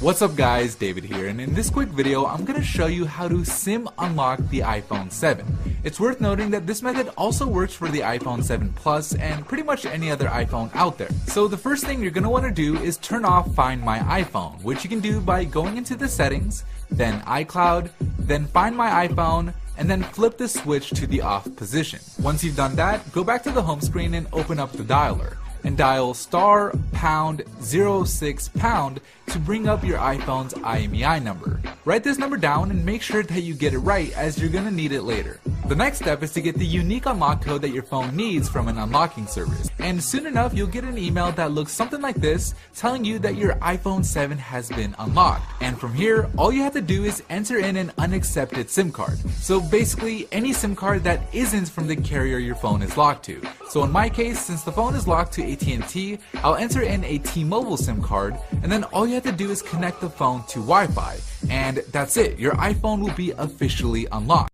What's up guys, David here, and in this quick video I'm going to show you how to SIM unlock the iPhone 7. It's worth noting that this method also works for the iPhone 7 Plus and pretty much any other iPhone out there. So the first thing you're going to want to do is turn off Find My iPhone, which you can do by going into the settings, then iCloud, then Find My iPhone, and then flip the switch to the off position. Once you've done that, go back to the home screen and open up the dialer and dial *#06# to bring up your iPhone's IMEI number. Write this number down and make sure that you get it right, as you're gonna need it later. The next step is to get the unique unlock code that your phone needs from an unlocking service, and soon enough you'll get an email that looks something like this, telling you that your iPhone 7 has been unlocked. And from here, all you have to do is enter in an unaccepted SIM card. So basically any SIM card that isn't from the carrier your phone is locked to. So in my case, since the phone is locked to AT&T, I'll enter in a T-Mobile SIM card, and then all you have to do is connect the phone to Wi-Fi, and that's it. Your iPhone will be officially unlocked.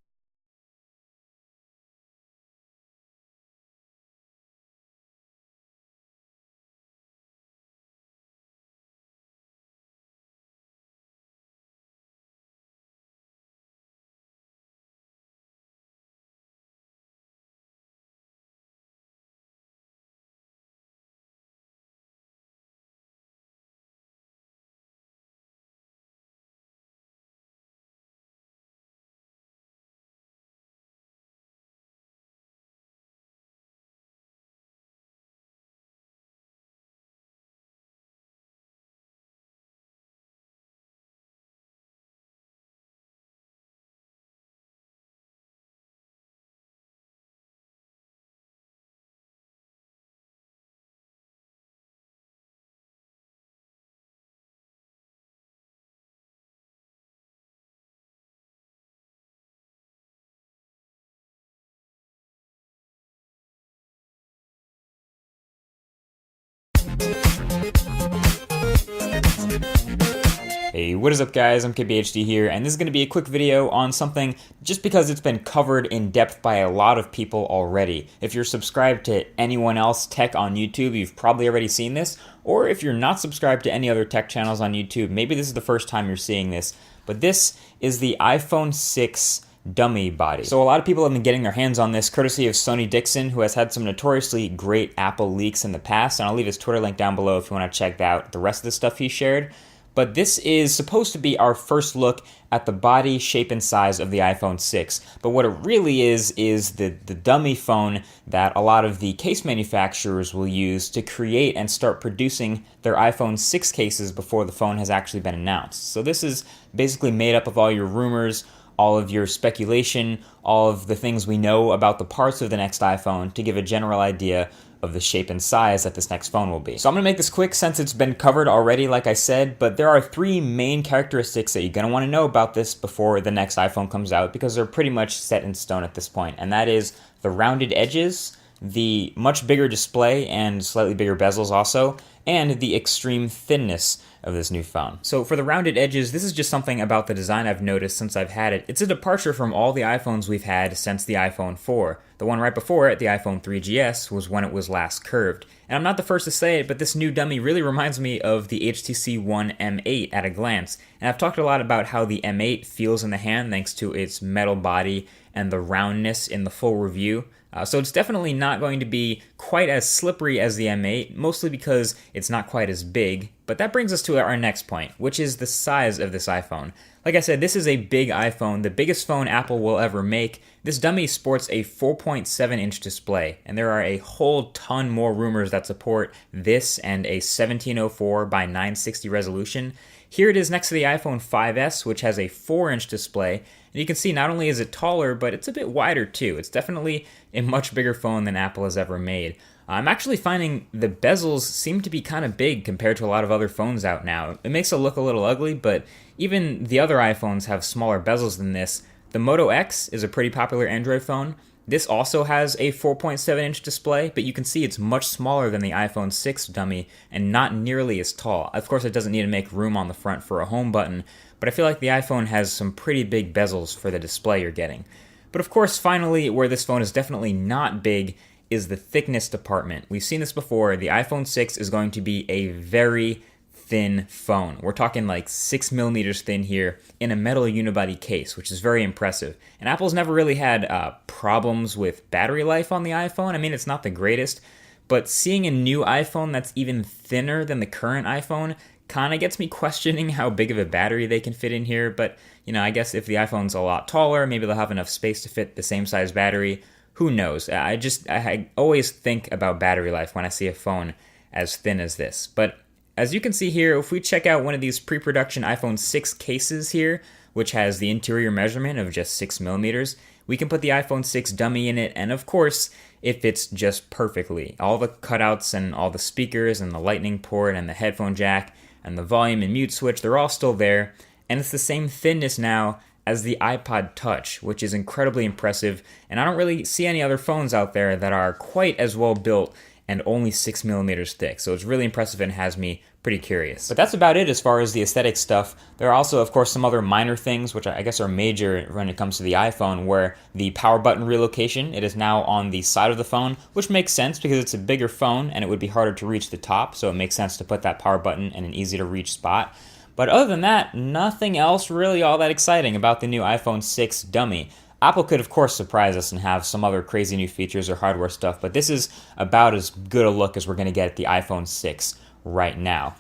Hey, what is up guys, I'm KBHD here, and this is going to be a quick video on something just because it's been covered in depth by a lot of people already. If you're subscribed to anyone else tech on YouTube, you've probably already seen this, or if you're not subscribed to any other tech channels on YouTube, maybe this is the first time you're seeing this, but this is the iPhone 6 dummy body. So a lot of people have been getting their hands on this courtesy of Sonny Dixon, who has had some notoriously great Apple leaks in the past, and I'll leave his Twitter link down below if you want to check out the rest of the stuff he shared. But this is supposed to be our first look at the body, shape, and size of the iPhone 6. But what it really is the dummy phone that a lot of the case manufacturers will use to create and start producing their iPhone 6 cases before the phone has actually been announced. So this is basically made up of all your rumors, all of your speculation, all of the things we know about the parts of the next iPhone to give a general idea of the shape and size that this next phone will be. So I'm going to make this quick since it's been covered already, like I said, but there are three main characteristics that you're going to want to know about this before the next iPhone comes out, because they're pretty much set in stone at this point, and that is the rounded edges, the much bigger display and slightly bigger bezels also, and the extreme thinness of this new phone. So for the rounded edges, this is just something about the design I've noticed since I've had it. It's a departure from all the iPhones we've had since the iPhone 4. The one right before it, the iPhone 3GS, was when it was last curved. And I'm not the first to say it, but this new dummy really reminds me of the HTC One M8 at a glance. And I've talked a lot about how the M8 feels in the hand thanks to its metal body and the roundness in the full review. So it's definitely not going to be quite as slippery as the M8, mostly because it's not quite as big. But that brings us to our next point, which is the size of this iPhone. Like I said, this is a big iPhone, the biggest phone Apple will ever make. This dummy sports a 4.7-inch display, and there are a whole ton more rumors that support this and a 1704 by 960 resolution. Here it is next to the iPhone 5S, which has a 4-inch display, and you can see not only is it taller, but it's a bit wider too. It's definitely a much bigger phone than Apple has ever made. I'm actually finding the bezels seem to be kind of big compared to a lot of other phones out now. It makes it look a little ugly, but even the other iPhones have smaller bezels than this. The Moto X is a pretty popular Android phone. This also has a 4.7-inch display, but you can see it's much smaller than the iPhone 6 dummy and not nearly as tall. Of course, it doesn't need to make room on the front for a home button, but I feel like the iPhone has some pretty big bezels for the display you're getting. But of course, finally, where this phone is definitely not big is the thickness department. We've seen this before. The iPhone 6 is going to be a very thin phone. We're talking like 6 millimeters thin here in a metal unibody case, which is very impressive. And Apple's never really had problems with battery life on the iPhone. I mean, it's not the greatest, but seeing a new iPhone that's even thinner than the current iPhone kind of gets me questioning how big of a battery they can fit in here. But, you know, I guess if the iPhone's a lot taller, maybe they'll have enough space to fit the same size battery. Who knows? I always think about battery life when I see a phone as thin as this. But as you can see here, if we check out one of these pre-production iPhone 6 cases here, which has the interior measurement of just 6 millimeters, we can put the iPhone 6 dummy in it, and of course, it fits just perfectly. All the cutouts and all the speakers and the lightning port and the headphone jack and the volume and mute switch, they're all still there, and it's the same thinness now as the iPod Touch, which is incredibly impressive, and I don't really see any other phones out there that are quite as well built and only 6 millimeters thick, so it's really impressive and has me pretty curious. But that's about it as far as the aesthetic stuff. There are also, of course, some other minor things, which I guess are major when it comes to the iPhone, where the power button relocation, it is now on the side of the phone, which makes sense because it's a bigger phone and it would be harder to reach the top, so it makes sense to put that power button in an easy to reach spot. But other than that, nothing else really all that exciting about the new iPhone 6 dummy. Apple could, of course, surprise us and have some other crazy new features or hardware stuff, but this is about as good a look as we're going to get at the iPhone 6 right now.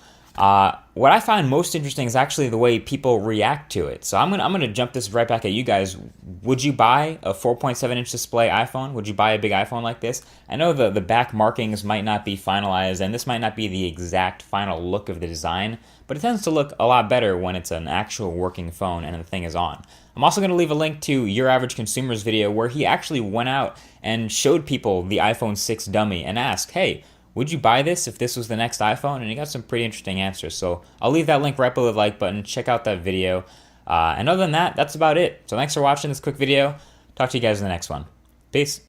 What I find most interesting is actually the way people react to it. So I'm gonna jump this right back at you guys. Would you buy a 4.7-inch display iPhone? Would you buy a big iPhone like this? I know the back markings might not be finalized, and this might not be the exact final look of the design, but it tends to look a lot better when it's an actual working phone and the thing is on. I'm also going to leave a link to Your Average Consumer's video where he actually went out and showed people the iPhone 6 dummy and asked, hey, would you buy this if this was the next iPhone? And he got some pretty interesting answers. So I'll leave that link right below the like button. Check out that video. And other than that, that's about it. So thanks for watching this quick video. Talk to you guys in the next one. Peace.